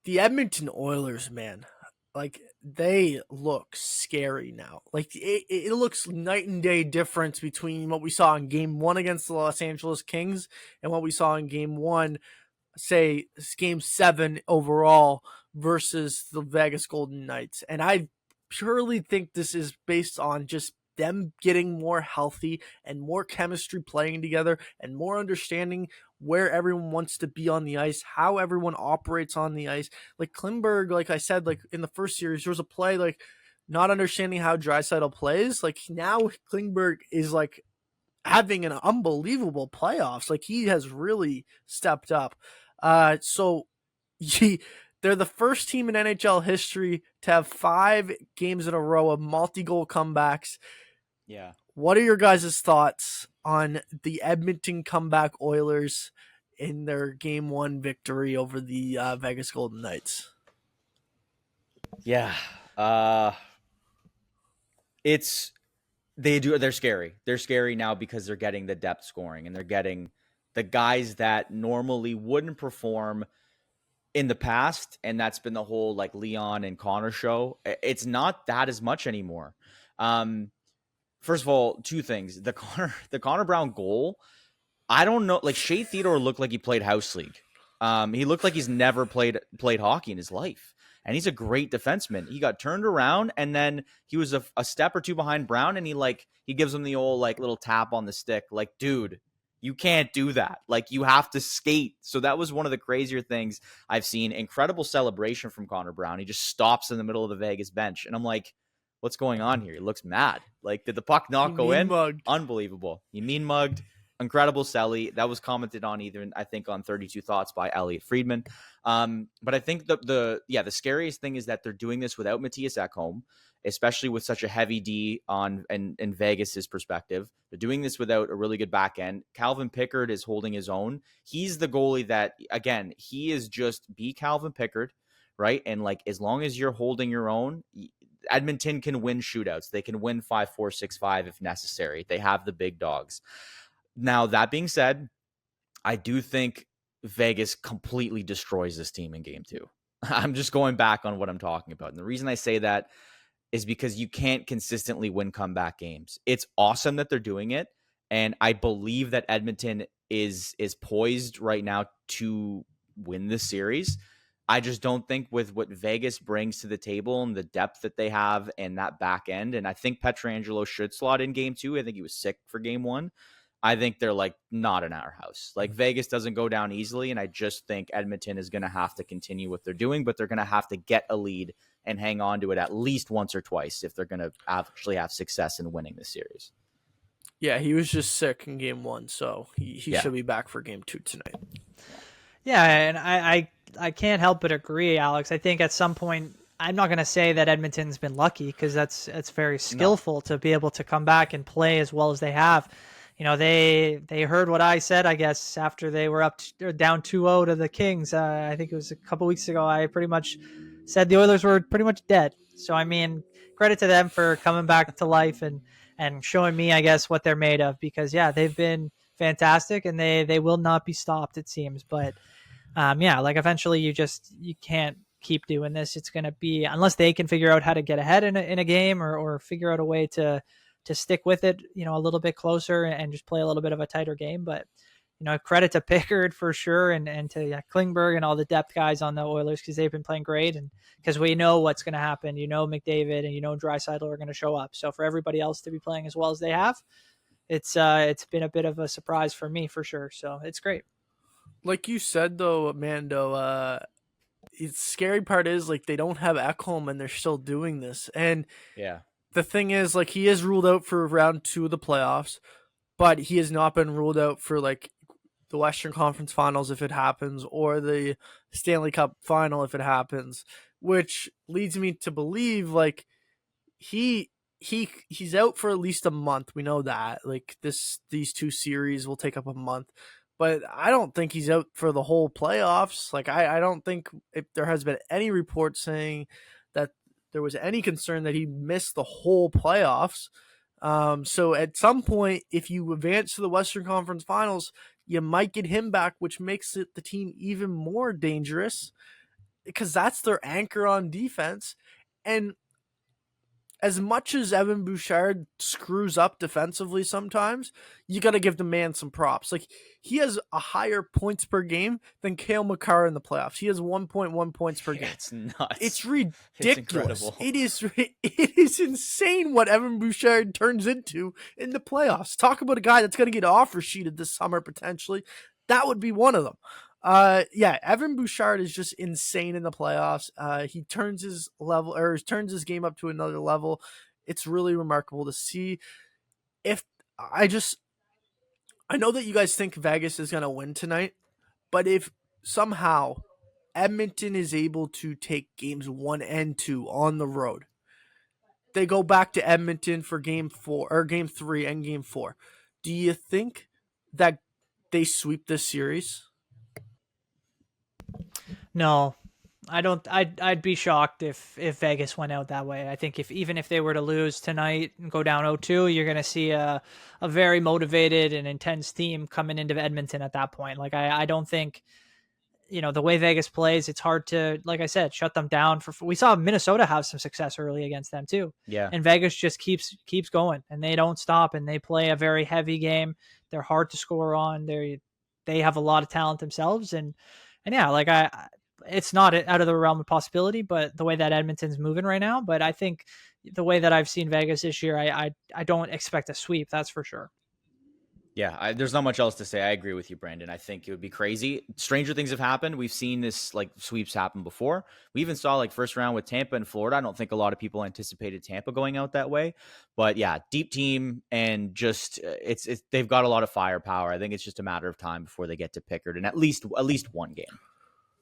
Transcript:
the Edmonton Oilers, man, like they look scary now. Like it looks night and day difference between what we saw in game one against the Los Angeles Kings and what we saw in game one, say game seven overall versus the Vegas Golden Knights. And I purely think this is based on just them getting more healthy and more chemistry playing together and more understanding where everyone wants to be on the ice, how everyone operates on the ice. Like Klingberg, like I said, like in the first series, there was a play like not understanding how Draisaitl plays. Like now Klingberg is like having an unbelievable playoffs. Like he has really stepped up. So he, they're the first team in NHL history to have 5 games in a row of multi-goal comebacks. Yeah. What are your guys' thoughts on the Edmonton comeback Oilers in their game one victory over the Vegas Golden Knights? Yeah. It's they're scary. They're scary now because they're getting the depth scoring and they're getting the guys that normally wouldn't perform in the past, and that's been the whole like Leon and Connor show. It's not that as much anymore. First of all, two things. The Connor Brown goal, I don't know, like Shea Theodore looked like he played house league. He looked like he's never played hockey in his life. And he's a great defenseman. He got turned around, and then he was a step or two behind Brown, and he gives him the old like little tap on the stick. Like, dude, you can't do that. Like, you have to skate. So that was one of the crazier things I've seen. Incredible celebration from Connor Brown. He just stops in the middle of the Vegas bench, and I'm like, what's going on here? He looks mad. Like, did the puck not go in? Mugged. Unbelievable. He mean mugged. Incredible Selly. That was commented on I think on 32 Thoughts by Elliot Friedman. But I think the scariest thing is that they're doing this without Matthias Ekholm, especially with such a heavy D on in Vegas's perspective. They're doing this without a really good back end. Calvin Pickard is holding his own. He's the goalie that, again, he is just be Calvin Pickard, right? And like, as long as you're holding your own, Edmonton can win shootouts. They can win 5-4, 6-5 if necessary. They have the big dogs. Now, that being said, I do think Vegas completely destroys this team in game 2. I'm just going back on what I'm talking about. And the reason I say that is because you can't consistently win comeback games. It's awesome that they're doing it. And I believe that Edmonton is poised right now to win this series. I just don't think with what Vegas brings to the table and the depth that they have and that back end. And I think Pietrangelo should slot in game 2. I think he was sick for game 1. I think they're like not in our house. Like, Vegas doesn't go down easily. And I just think Edmonton is going to have to continue what they're doing, but they're going to have to get a lead and hang on to it at least once or twice if they're going to actually have success in winning the series. Yeah, he was just sick in game 1, so he should be back for game 2 tonight. Yeah, and I can't help but agree, Alex. I think at some point, I'm not going to say that Edmonton's been lucky, because that's very skillful to be able to come back and play as well as they have. You know, they heard what I said, I guess, after they were down 2-0 to the Kings. I think it was a couple weeks ago. I pretty much said the Oilers were pretty much dead. So, I mean, credit to them for coming back to life and showing me, I guess, what they're made of. Because, yeah, they've been fantastic, and they will not be stopped, it seems. But, like, eventually you can't keep doing this. It's going to be, unless they can figure out how to get ahead in a game or figure out a way to stick with it, a little bit closer and just play a little bit of a tighter game. But, credit to Pickard for sure. And to Klingberg and all the depth guys on the Oilers, because they've been playing great. And because we know what's going to happen, McDavid and, Draisaitl are going to show up. So for everybody else to be playing as well as they have, it's been a bit of a surprise for me for sure. So it's great. Like you said, though, Mando, the scary part is, like, they don't have Ekholm and they're still doing this. And yeah, the thing is, like, he is ruled out for round 2 of the playoffs, but he has not been ruled out for, like, the Western Conference Finals if it happens, or the Stanley Cup Final if it happens, which leads me to believe, like, he's out for at least a month. We know that. Like, these 2 series will take up a month. But I don't think he's out for the whole playoffs. Like, I don't think if there has been any report saying that there was any concern that he missed the whole playoffs. So at some point, if you advance to the Western Conference Finals, you might get him back, which makes the team even more dangerous. because that's their anchor on defense. And as much as Evan Bouchard screws up defensively sometimes, you got to give the man some props. Like, he has a higher points per game than Cale Makar in the playoffs. He has 1.1 points per game. It's nuts. It's ridiculous. It's incredible. It is insane what Evan Bouchard turns into in the playoffs. Talk about a guy that's going to get offer sheeted this summer potentially. That would be one of them. Evan Bouchard is just insane in the playoffs. He turns his game up to another level. It's really remarkable to see. I know that you guys think Vegas is going to win tonight, but if somehow Edmonton is able to take games 1 and 2 on the road, they go back to Edmonton for game 3 and game 4. Do you think that they sweep this series? No, I don't. I'd be shocked if Vegas went out that way. I think even if they were to lose tonight and go down 0-2, you're going to see a very motivated and intense team coming into Edmonton at that point. Like, I don't think, the way Vegas plays, it's hard to, like I said, shut them down. We saw Minnesota have some success early against them too. Yeah. And Vegas just keeps going, and they don't stop, and they play a very heavy game. They're hard to score on. They have a lot of talent themselves, and yeah, like it's not out of the realm of possibility, but the way that Edmonton's moving right now. But I think the way that I've seen Vegas this year, I don't expect a sweep. That's for sure. Yeah, there's not much else to say. I agree with you, Brandon. I think it would be crazy. Stranger things have happened. We've seen this sweeps happen before. We even saw first round with Tampa and Florida. I don't think a lot of people anticipated Tampa going out that way. But yeah, deep team, and just they've got a lot of firepower. I think it's just a matter of time before they get to Pickard in at least one game.